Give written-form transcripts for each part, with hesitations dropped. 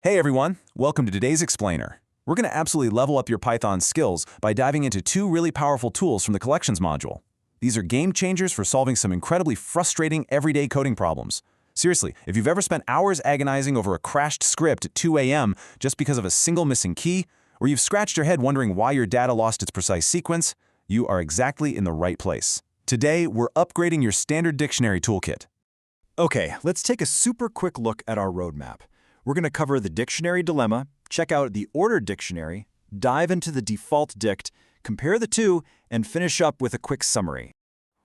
Hey everyone, welcome to today's explainer. We're going to absolutely level up your Python skills by diving into two really powerful tools from the collections module. These are game changers for solving some incredibly frustrating everyday coding problems. Seriously, if you've ever spent hours agonizing over a crashed script at 2 a.m. just because of a single missing key, or you've scratched your head wondering why your data lost its precise sequence, you are exactly in the right place. Today, we're upgrading your standard dictionary toolkit. Okay, let's take a super quick look at our roadmap. We're going to cover the dictionary dilemma, check out the ordered dictionary, dive into the defaultdict, compare the two, and finish up with a quick summary.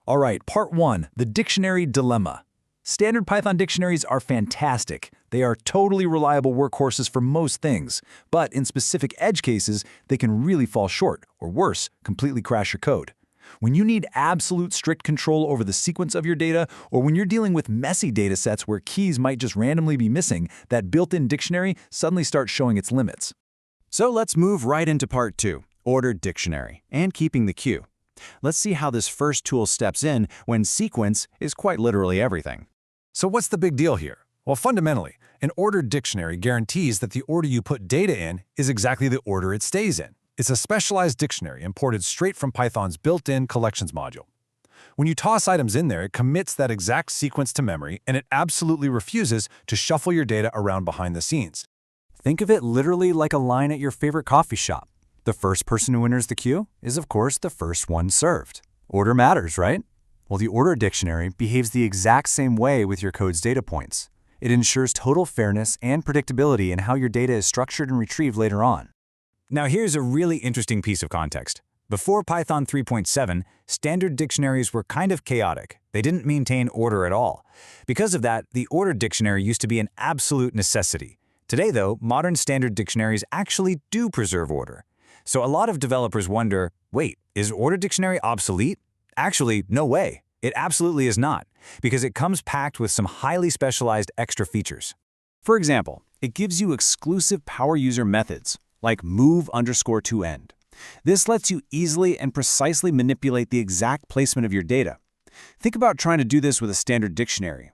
All right, part 1, the dictionary dilemma. Standard Python dictionaries are fantastic. They are totally reliable workhorses for most things, but in specific edge cases, they can really fall short, or worse, completely crash your code. When you need absolute strict control over the sequence of your data, or when you're dealing with messy data sets where keys might just randomly be missing, that built-in dictionary suddenly starts showing its limits. So let's move right into part 2, ordered dictionary, and keeping the queue. Let's see how this first tool steps in when sequence is quite literally everything. So what's the big deal here? Well, fundamentally, an ordered dictionary guarantees that the order you put data in is exactly the order it stays in. It's a specialized dictionary imported straight from Python's built-in collections module. When you toss items in there, it commits that exact sequence to memory, and it absolutely refuses to shuffle your data around behind the scenes. Think of it literally like a line at your favorite coffee shop. The first person who enters the queue is, of course, the first one served. Order matters, right? Well, the ordered dictionary behaves the exact same way with your code's data points. It ensures total fairness and predictability in how your data is structured and retrieved later on. Now here's a really interesting piece of context. Before Python 3.7, standard dictionaries were kind of chaotic. They didn't maintain order at all. Because of that, the ordered dictionary used to be an absolute necessity. Today, though, modern standard dictionaries actually do preserve order. So a lot of developers wonder, wait, is ordered dictionary obsolete? Actually, no way. It absolutely is not, because it comes packed with some highly specialized extra features. For example, it gives you exclusive power user methods, like move_toEnd. This lets you easily and precisely manipulate the exact placement of your data. Think about trying to do this with a standard dictionary.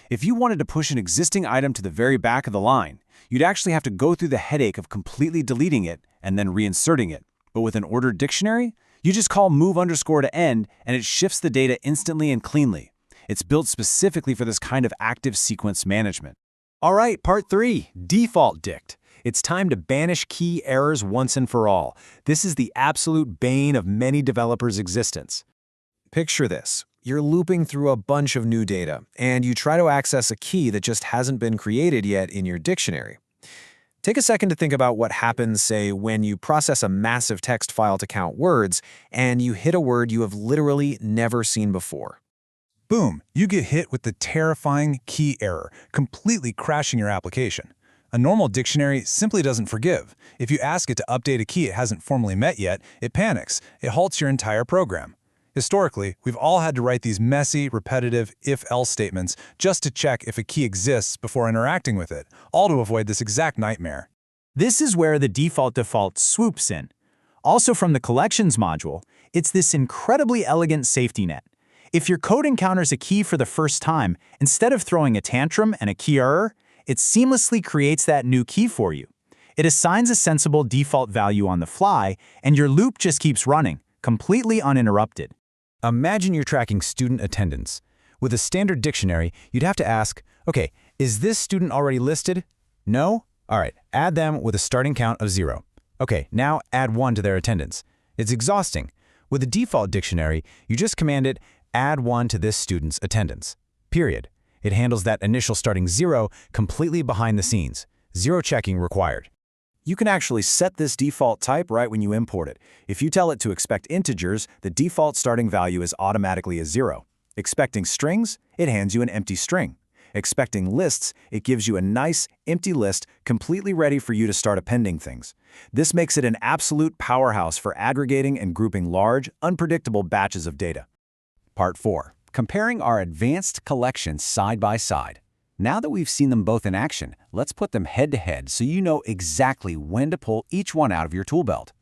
If you wanted to push an existing item to the very back of the line, you'd actually have to go through the headache of completely deleting it and then reinserting it. But with an ordered dictionary, you just call move_toEnd and it shifts the data instantly and cleanly. It's built specifically for this kind of active sequence management. All right, part 3, defaultdict. It's time to banish key errors once and for all. This is the absolute bane of many developers' existence. Picture this. You're looping through a bunch of new data, and you try to access a key that just hasn't been created yet in your dictionary. Take a second to think about what happens, say, when you process a massive text file to count words, and you hit a word you have literally never seen before. Boom, you get hit with the terrifying key error, completely crashing your application. A normal dictionary simply doesn't forgive. If you ask it to update a key it hasn't formally met yet, it panics. It halts your entire program. Historically, we've all had to write these messy, repetitive if-else statements just to check if a key exists before interacting with it, all to avoid this exact nightmare. This is where the default swoops in. Also from the collections module, it's this incredibly elegant safety net. If your code encounters a key for the first time, instead of throwing a tantrum and a key error, it seamlessly creates that new key for you. It assigns a sensible default value on the fly, and your loop just keeps running, completely uninterrupted. Imagine you're tracking student attendance. With a standard dictionary, you'd have to ask, okay, is this student already listed? No? All right, add them with a starting count of 0. Okay, now add 1 to their attendance. It's exhausting. With a default dictionary, you just command it, add 1 to this student's attendance. Period. It handles that initial starting 0 completely behind the scenes. 0 checking required. You can actually set this default type right when you import it. If you tell it to expect integers, the default starting value is automatically a 0. Expecting strings, it hands you an empty string. Expecting lists, it gives you a nice, empty list completely ready for you to start appending things. This makes it an absolute powerhouse for aggregating and grouping large, unpredictable batches of data. Part 4. Comparing our advanced collections side by side. Now that we've seen them both in action, let's put them head-to-head so you know exactly when to pull each one out of your tool belt.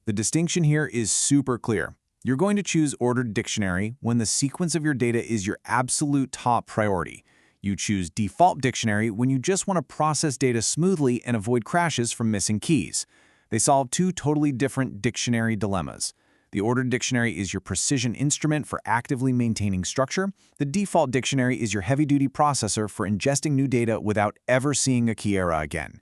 The distinction here is super clear. You're going to choose ordered dictionary when the sequence of your data is your absolute top priority. You choose default dictionary when you just want to process data smoothly and avoid crashes from missing keys. They solve two totally different dictionary dilemmas. The ordered dictionary is your precision instrument for actively maintaining structure. The default dictionary is your heavy-duty processor for ingesting new data without ever seeing a key error again.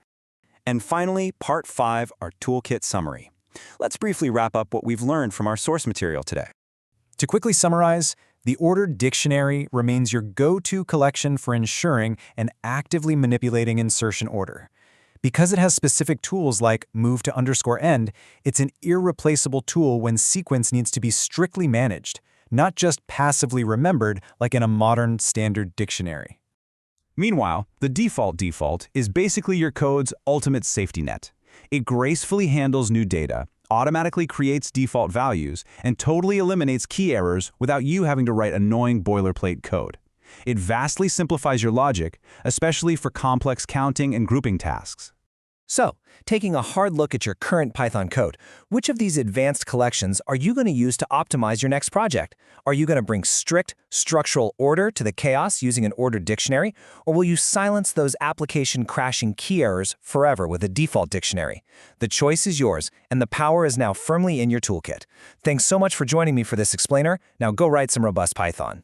And finally, Part 5, our toolkit summary. Let's briefly wrap up what we've learned from our source material today. To quickly summarize, the ordered dictionary remains your go-to collection for ensuring and actively manipulating insertion order. Because it has specific tools like move to _end, it's an irreplaceable tool when sequence needs to be strictly managed, not just passively remembered like in a modern standard dictionary. Meanwhile, the default is basically your code's ultimate safety net. It gracefully handles new data, automatically creates default values, and totally eliminates key errors without you having to write annoying boilerplate code. It vastly simplifies your logic, especially for complex counting and grouping tasks. So, taking a hard look at your current Python code, which of these advanced collections are you going to use to optimize your next project? Are you going to bring strict structural order to the chaos using an ordered dictionary, or will you silence those application crashing key errors forever with a default dictionary? The choice is yours, and the power is now firmly in your toolkit. Thanks so much for joining me for this explainer. Now go write some robust Python.